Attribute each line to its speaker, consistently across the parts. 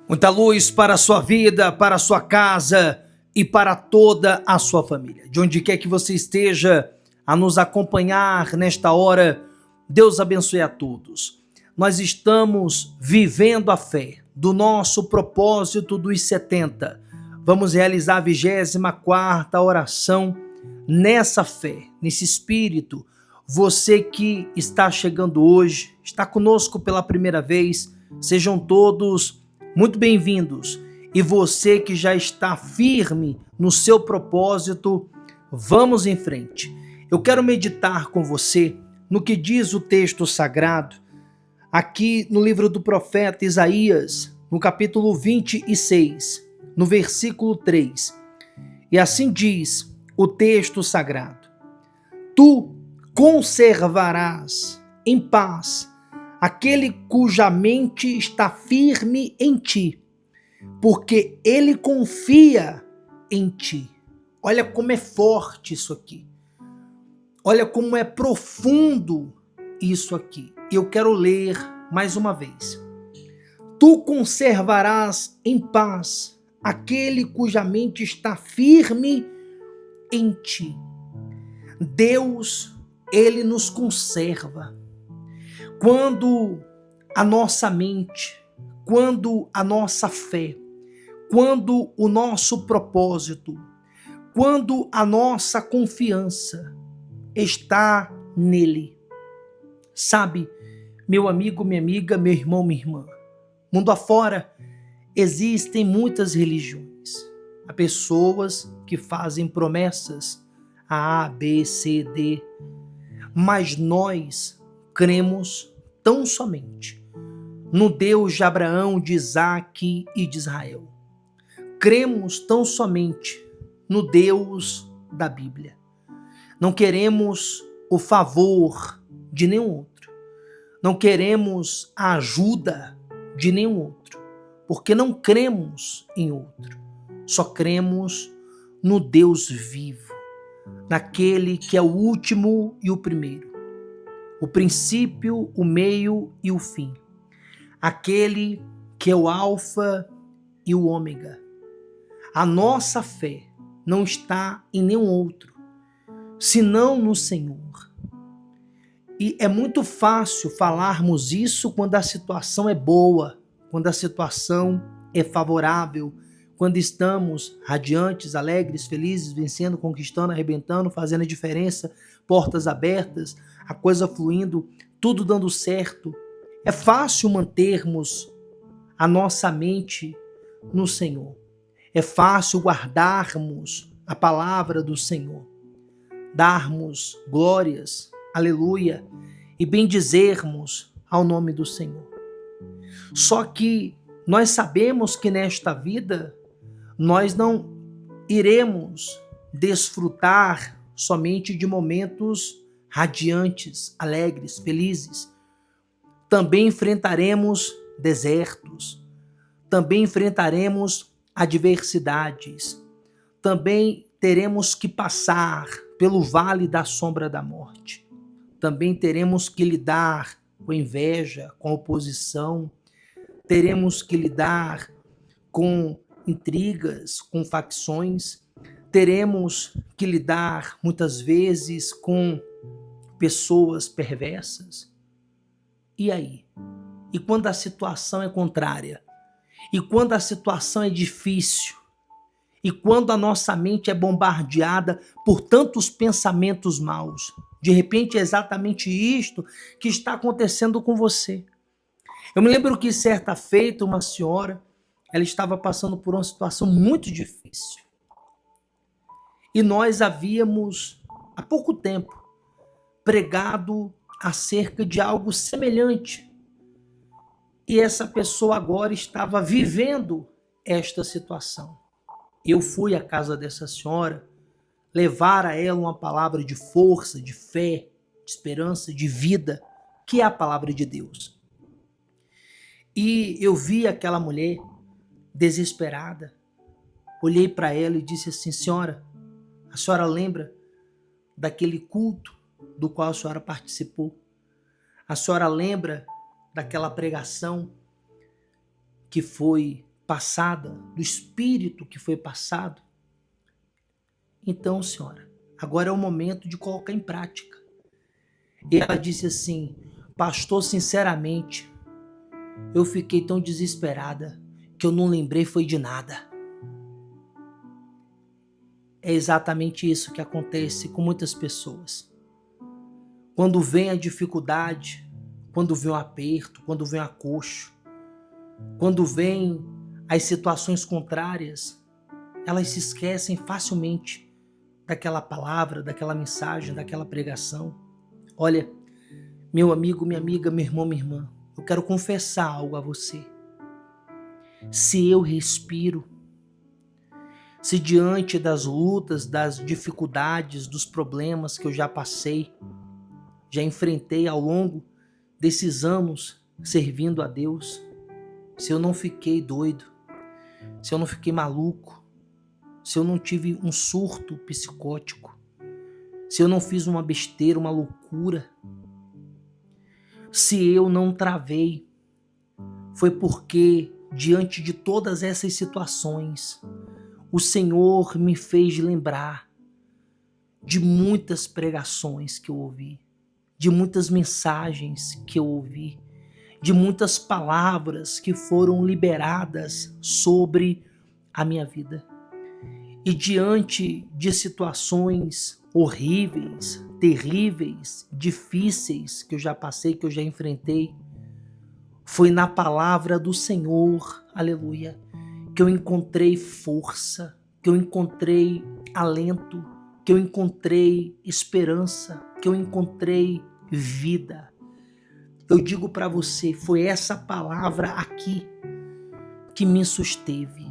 Speaker 1: Muita luz para a sua vida, para a sua casa e para toda a sua família. De onde quer que você esteja a nos acompanhar nesta hora, Deus abençoe a todos. Nós estamos vivendo a fé do nosso propósito dos 70. Vamos realizar a 24ª oração nessa fé, nesse espírito. Você que está chegando hoje, está conosco pela primeira vez, sejam todos muito bem-vindos. E você que já está firme no seu propósito, vamos em frente. Eu quero meditar com você no que diz o texto sagrado, aqui no livro do profeta Isaías, no capítulo 26, no versículo 3. E assim diz o texto sagrado: Tu conservarás em paz aquele cuja mente está firme em ti, porque ele confia em ti. Olha como é forte isso aqui. Olha como é profundo isso aqui. E eu quero ler mais uma vez. Tu conservarás em paz aquele cuja mente está firme em ti. Deus, ele nos conserva. Quando a nossa mente, quando a nossa fé, quando o nosso propósito, quando a nossa confiança está nele. Sabe, meu amigo, minha amiga, meu irmão, minha irmã, mundo afora existem muitas religiões. Há pessoas que fazem promessas A, B, C, D, mas nós cremos tão somente no Deus de Abraão, de Isaque e de Israel. Cremos tão somente no Deus da Bíblia. Não queremos o favor de nenhum outro. Não queremos a ajuda de nenhum outro, porque não cremos em outro. Só cremos no Deus vivo, naquele que é o último e o primeiro, o princípio, o meio e o fim, aquele que é o alfa e o ômega. A nossa fé não está em nenhum outro, senão no Senhor. E é muito fácil falarmos isso quando a situação é boa, quando a situação é favorável, quando estamos radiantes, alegres, felizes, vencendo, conquistando, arrebentando, fazendo a diferença, portas abertas, a coisa fluindo, tudo dando certo. É fácil mantermos a nossa mente no Senhor. É fácil guardarmos a palavra do Senhor, darmos glórias, aleluia, e bendizermos ao nome do Senhor. Só que nós sabemos que nesta vida nós não iremos desfrutar somente de momentos radiantes, alegres, felizes. Também enfrentaremos desertos, também enfrentaremos adversidades, também teremos que passar pelo vale da sombra da morte, também teremos que lidar com inveja, com oposição, teremos que lidar com intrigas, com facções, teremos que lidar muitas vezes com pessoas perversas. E aí? E quando a situação é contrária? E quando a situação é difícil? E quando a nossa mente é bombardeada por tantos pensamentos maus? De repente é exatamente isto que está acontecendo com você. Eu me lembro que certa feita uma senhora, ela estava passando por uma situação muito difícil. E nós havíamos, há pouco tempo, pregado acerca de algo semelhante. E essa pessoa agora estava vivendo esta situação. Eu fui à casa dessa senhora levar a ela uma palavra de força, de fé, de esperança, de vida, que é a palavra de Deus. E eu vi aquela mulher desesperada. Olhei para ela e disse assim: senhora, a senhora lembra daquele culto do qual a senhora participou? A senhora lembra daquela pregação que foi passada, do espírito que foi passado. Então, senhora, agora é o momento de colocar em prática. E ela disse assim: pastor, sinceramente, eu fiquei tão desesperada que eu não lembrei foi de nada. É exatamente isso que acontece com muitas pessoas. Quando vem a dificuldade, quando vem o aperto, quando vem o acocho, quando vem as situações contrárias, elas se esquecem facilmente daquela palavra, daquela mensagem, daquela pregação. Olha, meu amigo, minha amiga, meu irmão, minha irmã, eu quero confessar algo a você. Se eu respiro, se diante das lutas, das dificuldades, dos problemas que eu já passei, já enfrentei ao longo desses anos servindo a Deus, se eu não fiquei doido, se eu não fiquei maluco, se eu não tive um surto psicótico, se eu não fiz uma besteira, uma loucura, se eu não travei, foi porque diante de todas essas situações, o Senhor me fez lembrar de muitas pregações que eu ouvi, de muitas mensagens que eu ouvi, de muitas palavras que foram liberadas sobre a minha vida. E diante de situações horríveis, terríveis, difíceis que eu já passei, que eu já enfrentei, foi na palavra do Senhor, aleluia, que eu encontrei força, que eu encontrei alento, que eu encontrei esperança, que eu encontrei vida. Eu digo para você, foi essa palavra aqui que me susteve.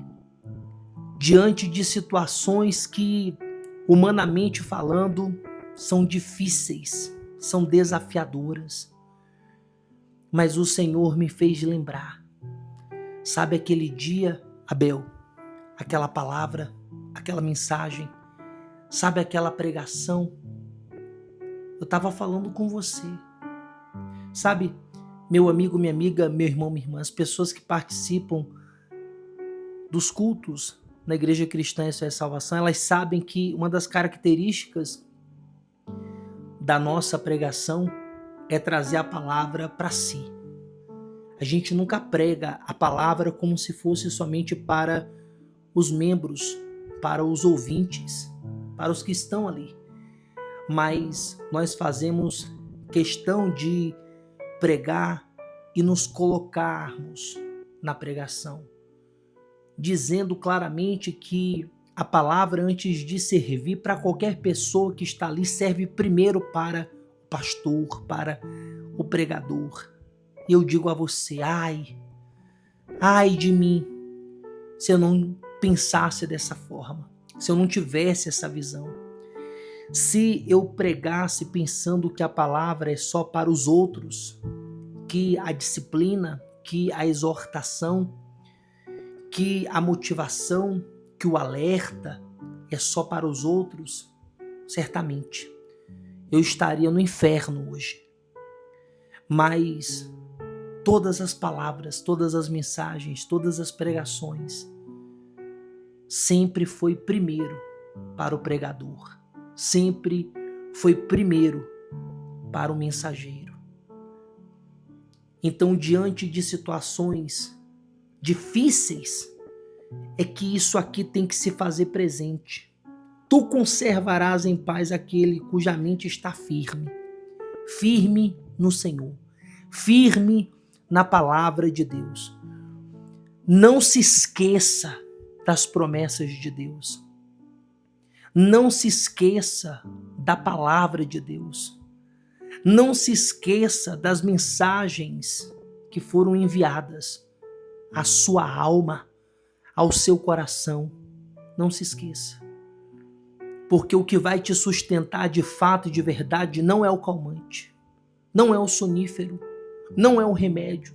Speaker 1: Diante de situações que, humanamente falando, são difíceis, são desafiadoras. Mas o Senhor me fez lembrar. Sabe aquele dia, Abel, aquela palavra, aquela mensagem, sabe aquela pregação? Eu estava falando com você. Sabe, meu amigo, minha amiga, meu irmão, minha irmã, as pessoas que participam dos cultos na Igreja Cristã Isso é Salvação, elas sabem que uma das características da nossa pregação é trazer a palavra para si. A gente nunca prega a palavra como se fosse somente para os membros, para os ouvintes, para os que estão ali. Mas nós fazemos questão de pregar e nos colocarmos na pregação, dizendo claramente que a palavra, antes de servir para qualquer pessoa que está ali, serve primeiro para o pastor, para o pregador. E eu digo a você, ai de mim, se eu não pensasse dessa forma, se eu não tivesse essa visão. Se eu pregasse pensando que a palavra é só para os outros, que a disciplina, que a exortação, que a motivação, que o alerta é só para os outros, certamente eu estaria no inferno hoje. Mas todas as palavras, todas as mensagens, todas as pregações sempre foi primeiro para o pregador, sempre foi primeiro para o mensageiro. Então, diante de situações difíceis, é que isso aqui tem que se fazer presente. Tu conservarás em paz aquele cuja mente está firme. Firme no Senhor. Firme na palavra de Deus. Não se esqueça das promessas de Deus. Não se esqueça da palavra de Deus. Não se esqueça das mensagens que foram enviadas à sua alma, ao seu coração. Não se esqueça. Porque o que vai te sustentar de fato e de verdade não é o calmante, não é o sonífero, não é o remédio,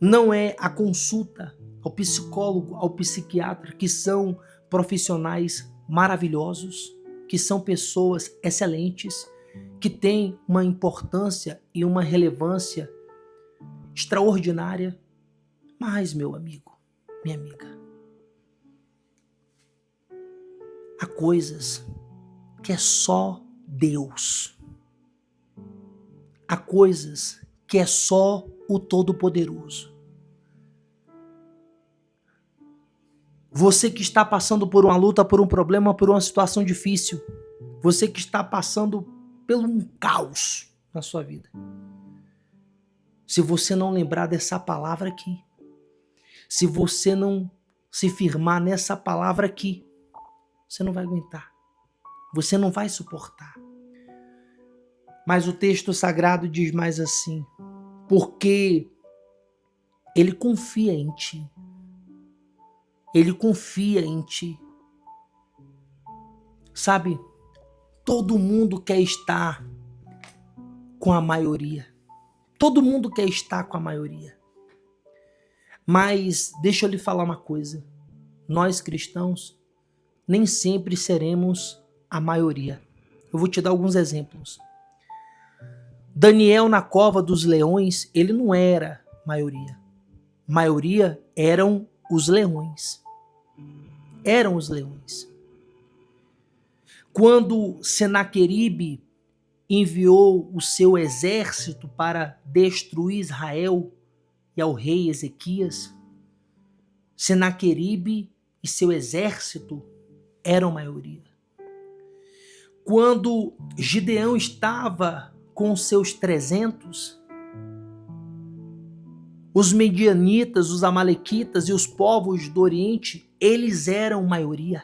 Speaker 1: não é a consulta ao psicólogo, ao psiquiatra, que são profissionais maravilhosos, que são pessoas excelentes, que têm uma importância e uma relevância extraordinária. Mas, meu amigo, minha amiga, há coisas que é só Deus. Há coisas que é só o Todo-Poderoso. Você que está passando por uma luta, por um problema, por uma situação difícil. Você que está passando por um caos na sua vida. Se você não lembrar dessa palavra aqui, se você não se firmar nessa palavra aqui, você não vai aguentar. Você não vai suportar. Mas o texto sagrado diz mais assim: porque Ele confia em ti. Ele confia em ti. Sabe, todo mundo quer estar com a maioria. Todo mundo quer estar com a maioria. Mas deixa eu lhe falar uma coisa. Nós cristãos nem sempre seremos a maioria. Eu vou te dar alguns exemplos. Daniel na cova dos leões, ele não era maioria. Maioria eram os leões. Eram os leões. Quando Senaqueribe enviou o seu exército para destruir Israel e ao rei Ezequias, Senaqueribe e seu exército eram maioria. Quando Gideão estava com seus 300, os medianitas, os amalequitas e os povos do Oriente, eles eram maioria.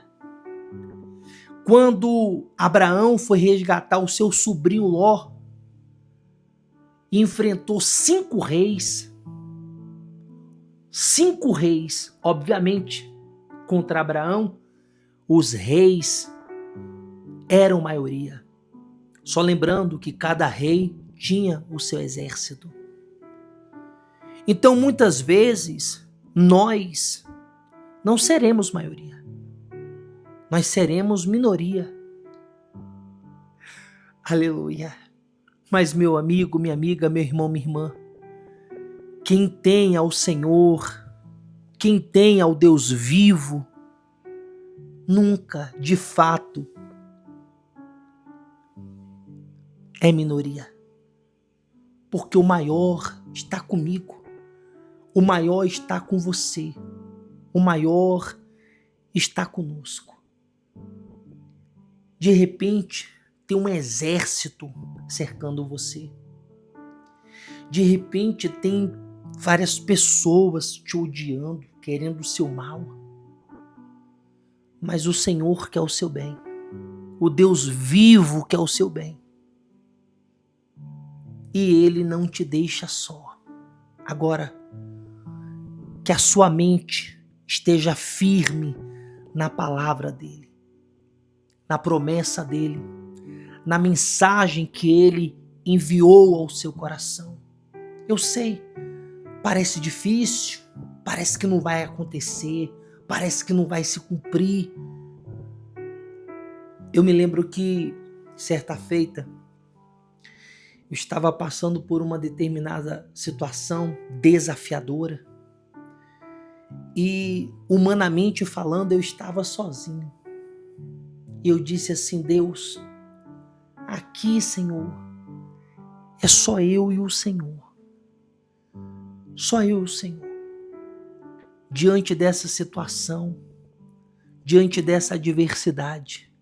Speaker 1: Quando Abraão foi resgatar o seu sobrinho Ló e enfrentou 5 reis, obviamente, contra Abraão, os reis eram maioria. Só lembrando que cada rei tinha o seu exército. Então, muitas vezes, nós não seremos maioria. Nós seremos minoria. Aleluia. Mas, meu amigo, minha amiga, meu irmão, minha irmã, quem tem ao Senhor, quem tem ao Deus vivo, nunca, de fato, é minoria. Porque o maior está comigo. O maior está com você. O maior está conosco. De repente, tem um exército cercando você. De repente, tem várias pessoas te odiando, querendo o seu mal. Mas o Senhor quer o seu bem. O Deus vivo quer o seu bem. E Ele não te deixa só. Agora, que a sua mente esteja firme na palavra dEle, na promessa dEle, na mensagem que Ele enviou ao seu coração. Eu sei, parece difícil, parece que não vai acontecer, parece que não vai se cumprir. Eu me lembro que, certa feita, eu estava passando por uma determinada situação desafiadora e, humanamente falando, eu estava sozinho. E eu disse assim: Deus, aqui, Senhor, é só eu e o Senhor. Só eu e o Senhor. Diante dessa situação, diante dessa adversidade.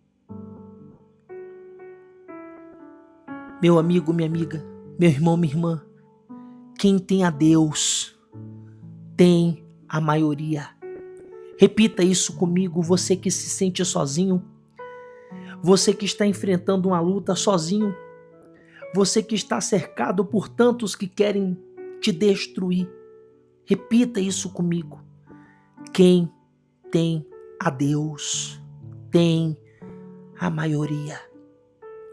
Speaker 1: Meu amigo, minha amiga, meu irmão, minha irmã, quem tem a Deus tem a maioria. Repita isso comigo, você que se sente sozinho, você que está enfrentando uma luta sozinho, você que está cercado por tantos que querem te destruir. Repita isso comigo. Quem tem a Deus tem a maioria.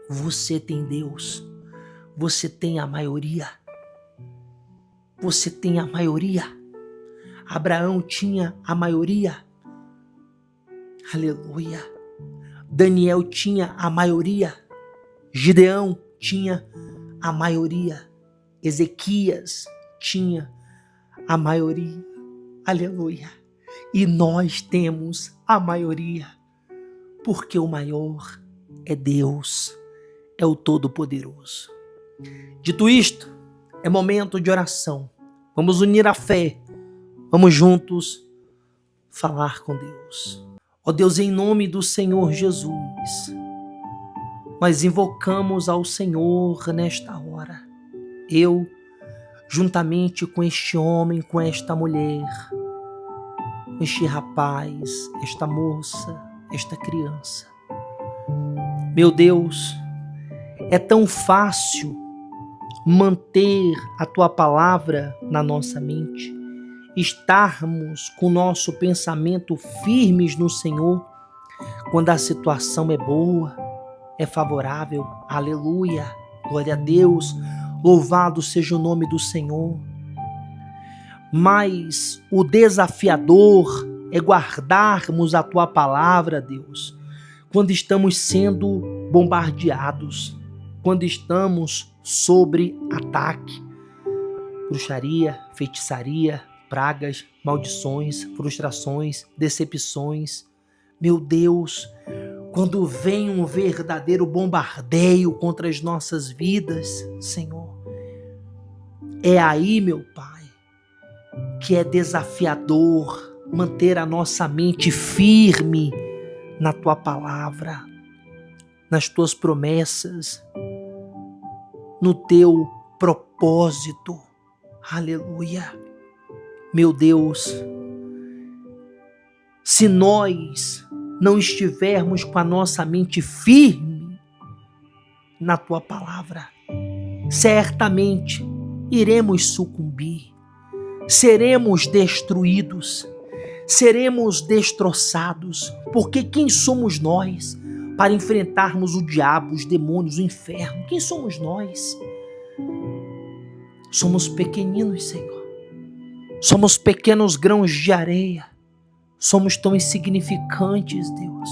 Speaker 1: Você tem Deus. Você tem a maioria. Você tem a maioria. Abraão tinha a maioria. Aleluia. Daniel tinha a maioria. Gideão tinha a maioria. Ezequias tinha a maioria. Aleluia. e nós temos a maioria, porque o maior é Deus, é o Todo-Poderoso. Dito isto, é momento de oração. Vamos unir a fé, vamos juntos falar com Deus. Ó Deus, em nome do Senhor Jesus, nós invocamos ao Senhor nesta hora. Eu, juntamente com este homem, com esta mulher, este rapaz, esta moça, esta criança. Meu Deus, é tão fácil manter a Tua palavra na nossa mente, estarmos com o nosso pensamento firmes no Senhor, quando a situação é boa, é favorável. Aleluia, glória a Deus, louvado seja o nome do Senhor. Mas o desafiador é guardarmos a Tua palavra, Deus, quando estamos sendo bombardeados, quando estamos sobre ataque, bruxaria, feitiçaria, pragas, maldições, frustrações, decepções. Meu Deus, quando vem um verdadeiro bombardeio contra as nossas vidas, Senhor, é aí, meu Pai, que é desafiador manter a nossa mente firme na Tua palavra, nas Tuas promessas, no Teu propósito. Aleluia. Meu Deus, se nós não estivermos com a nossa mente firme na Tua palavra, certamente iremos sucumbir, seremos destruídos, seremos destroçados, porque quem somos nós para enfrentarmos o diabo, os demônios, o inferno? Quem somos nós? Somos pequeninos, Senhor. Somos pequenos grãos de areia. Somos tão insignificantes, Deus.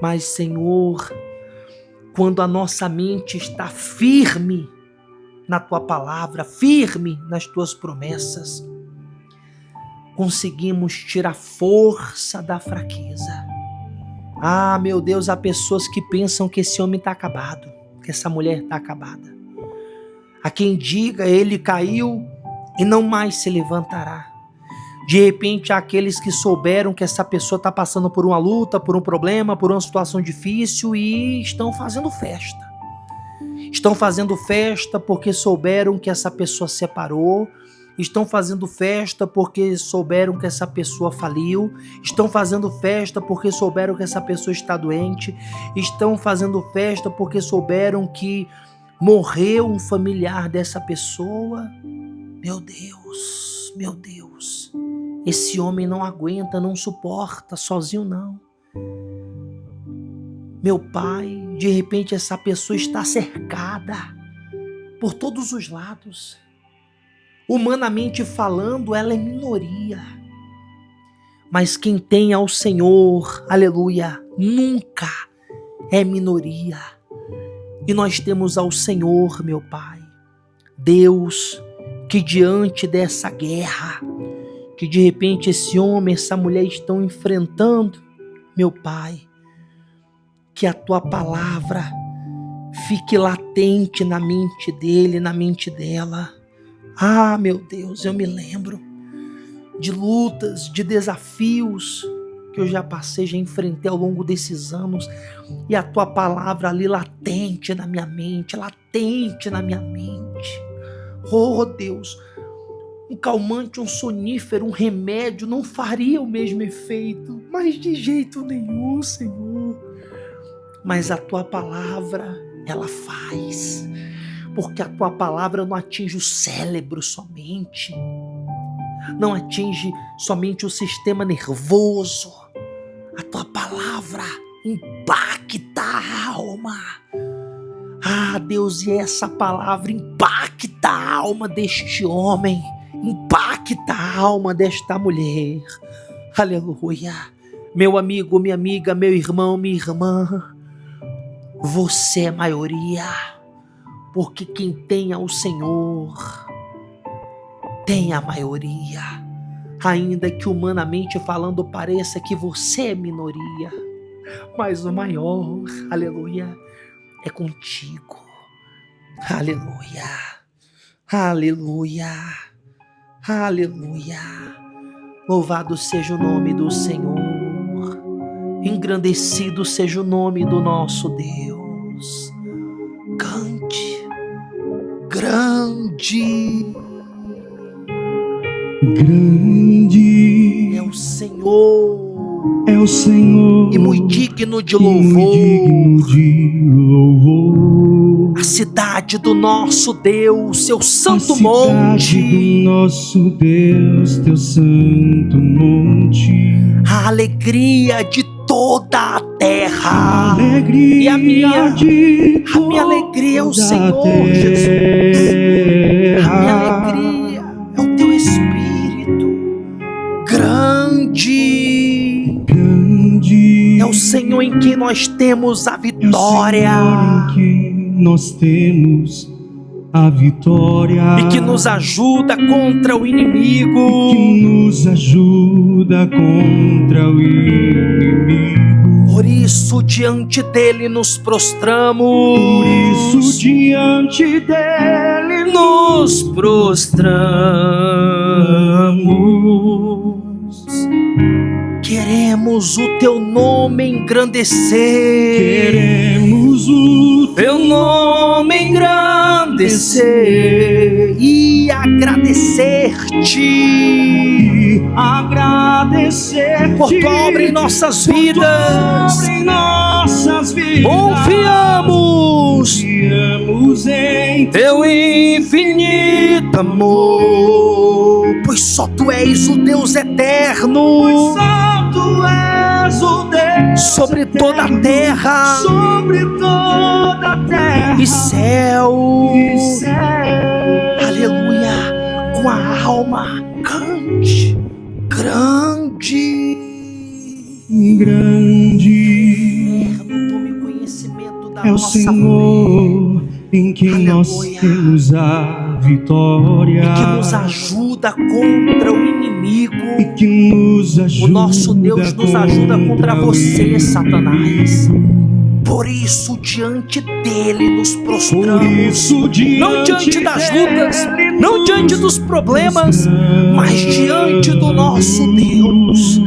Speaker 1: Mas, Senhor, quando a nossa mente está firme na Tua palavra, firme nas Tuas promessas, conseguimos tirar força da fraqueza. Ah, meu Deus, há pessoas que pensam que esse homem está acabado, que essa mulher está acabada. Há quem diga, ele caiu e não mais se levantará. De repente, há aqueles que souberam que essa pessoa está passando por uma luta, por um problema, por uma situação difícil e estão fazendo festa. Estão fazendo festa porque souberam que essa pessoa separou. Estão fazendo festa porque souberam que essa pessoa faliu. Estão fazendo festa porque souberam que essa pessoa está doente. Estão fazendo festa porque souberam que morreu um familiar dessa pessoa. Meu Deus, meu Deus. Esse homem não aguenta, não suporta, sozinho não. Meu Pai, de repente essa pessoa está cercada por todos os lados. Humanamente falando, ela é minoria. Mas quem tem ao Senhor, aleluia, nunca é minoria. E nós temos ao Senhor, meu Pai, Deus, que diante dessa guerra, que de repente esse homem, essa mulher estão enfrentando, meu Pai, que a Tua palavra fique latente na mente dele, na mente dela. Ah, meu Deus, eu me lembro de lutas, de desafios que eu já passei, já enfrentei ao longo desses anos, e a Tua palavra ali latente na minha mente, latente na minha mente. Oh, Deus, um calmante, um sonífero, um remédio não faria o mesmo efeito, mas de jeito nenhum, Senhor. Mas a Tua palavra, ela faz. Porque a Tua palavra não atinge o cérebro somente, não atinge somente o sistema nervoso. A Tua palavra impacta a alma. Ah, Deus, e essa palavra impacta a alma deste homem, impacta a alma desta mulher. Aleluia. Meu amigo, minha amiga, meu irmão, minha irmã, você é maioria. Porque quem tem ao Senhor tem a maioria. Ainda que humanamente falando pareça que você é minoria, mas o maior, aleluia, é contigo. Aleluia, aleluia, aleluia. Louvado seja o nome do Senhor, engrandecido seja o nome do nosso Deus. Cante, grande,
Speaker 2: grande
Speaker 1: é o Senhor,
Speaker 2: é o Senhor,
Speaker 1: e muito digno de
Speaker 2: e muito
Speaker 1: louvor.
Speaker 2: digno de louvor.
Speaker 1: A cidade do nosso Deus, seu
Speaker 2: A
Speaker 1: santo
Speaker 2: cidade
Speaker 1: monte,
Speaker 2: do nosso Deus, teu santo monte.
Speaker 1: a alegria de toda a terra.
Speaker 2: Alegria
Speaker 1: E a minha alegria é o
Speaker 2: toda a
Speaker 1: Senhor, Jesus. A minha
Speaker 2: terra.
Speaker 1: alegria é o teu Espírito. Grande
Speaker 2: Grande
Speaker 1: é o Senhor em quem nós temos a
Speaker 2: é o
Speaker 1: vitória.
Speaker 2: Senhor em quem nós temos a vitória.
Speaker 1: E que nos ajuda contra o
Speaker 2: E
Speaker 1: inimigo.
Speaker 2: que nos ajuda contra o inimigo.
Speaker 1: Por isso diante dele nos prostramos.
Speaker 2: Por isso diante dele
Speaker 1: nos prostramos. Queremos o teu nome engrandecer.
Speaker 2: queremos o
Speaker 1: Teu nome engrandecer e agradecer-te
Speaker 2: e agradecer
Speaker 1: por tua obra em nossas vidas.
Speaker 2: em nossas vidas.
Speaker 1: Confiamos
Speaker 2: em
Speaker 1: teu infinito amor, pois só tu és o Deus eterno
Speaker 2: só tu és o Deus
Speaker 1: sobre
Speaker 2: eterno,
Speaker 1: toda a terra
Speaker 2: sobre toda a terra
Speaker 1: e céu.
Speaker 2: e céu.
Speaker 1: Aleluia, com a alma cante, grande,
Speaker 2: grande
Speaker 1: tome conhecimento da
Speaker 2: é o
Speaker 1: nossa
Speaker 2: Senhor em quem
Speaker 1: Aleluia.
Speaker 2: nós temos a vitória.
Speaker 1: e que nos ajuda contra o inimigo.
Speaker 2: E que nos ajuda,
Speaker 1: O nosso Deus nos ajuda contra você, Satanás. Por isso diante dele nos
Speaker 2: Por
Speaker 1: prostramos.
Speaker 2: isso,
Speaker 1: Não diante das lutas,
Speaker 2: dele
Speaker 1: não
Speaker 2: nos
Speaker 1: diante dos problemas, mas diante do nosso Deus,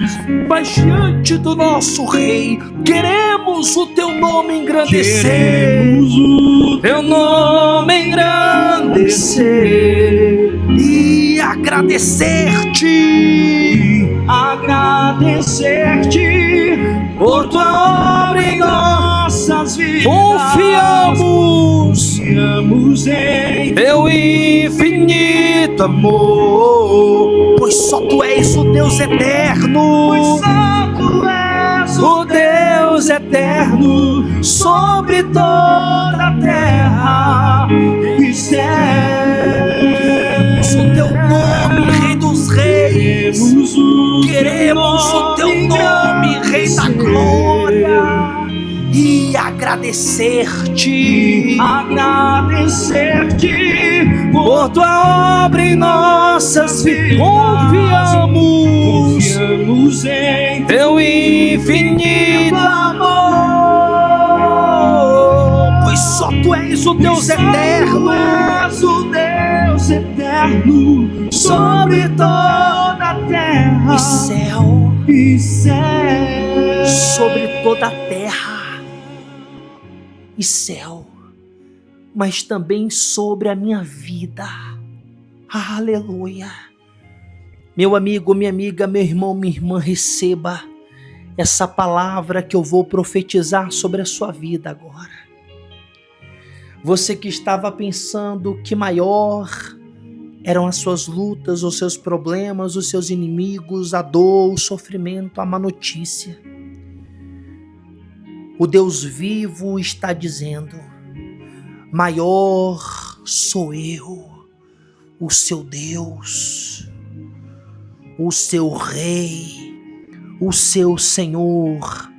Speaker 1: mas diante do nosso Rei. Queremos o teu nome engrandecer,
Speaker 2: queremos o
Speaker 1: teu nome engrandecer e agradecer-te
Speaker 2: agradecer-te
Speaker 1: por tua obra em
Speaker 2: nossas vidas.
Speaker 1: Confiamos
Speaker 2: em
Speaker 1: teu infinito amor, pois só tu és o Deus eterno,
Speaker 2: só tu és
Speaker 1: o Deus eterno sobre toda a terra
Speaker 2: e céu.
Speaker 1: o teu nome, Rei dos Reis. Queremos o teu nome, Rei da Glória, e agradecer-te por tua obra em nossas vidas. Confiamos
Speaker 2: em
Speaker 1: teu infinito amor, pois só tu és o Deus eterno,
Speaker 2: o Deus eterno
Speaker 1: sobre toda
Speaker 2: a terra
Speaker 1: e
Speaker 2: e céu.
Speaker 1: sobre toda a terra e céu, mas também sobre a minha vida. Aleluia. Meu amigo, minha amiga, meu irmão, minha irmã, receba essa palavra que eu vou profetizar sobre a sua vida agora. Você que estava pensando que maior eram as suas lutas, os seus problemas, os seus inimigos, a dor, o sofrimento, a má notícia. O Deus vivo está dizendo: maior sou eu, o seu Deus, o seu Rei, o seu Senhor.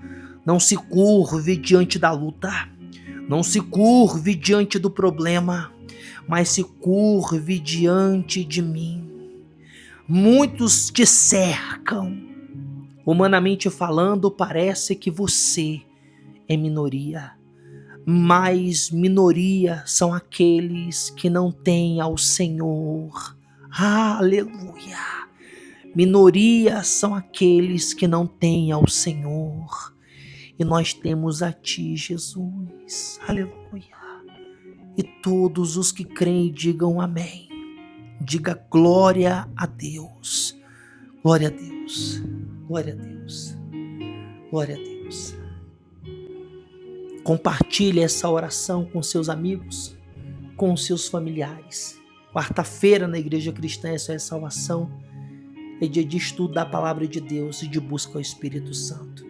Speaker 1: Não se curve diante da luta, não se curve diante do problema, mas se curve diante de mim. Muitos te cercam. Humanamente falando, parece que você é minoria. Mas minoria são aqueles que não têm ao Senhor. Aleluia! Minoria são aqueles que não têm ao Senhor. E nós temos a Ti, Jesus. Aleluia! E todos os que creem digam amém. Diga glória a Deus. Glória a Deus. Glória a Deus. Glória a Deus. Compartilhe essa oração com seus amigos, com seus familiares. Quarta-feira na Igreja Cristã é só salvação. É dia de estudo da palavra de Deus e de busca ao Espírito Santo.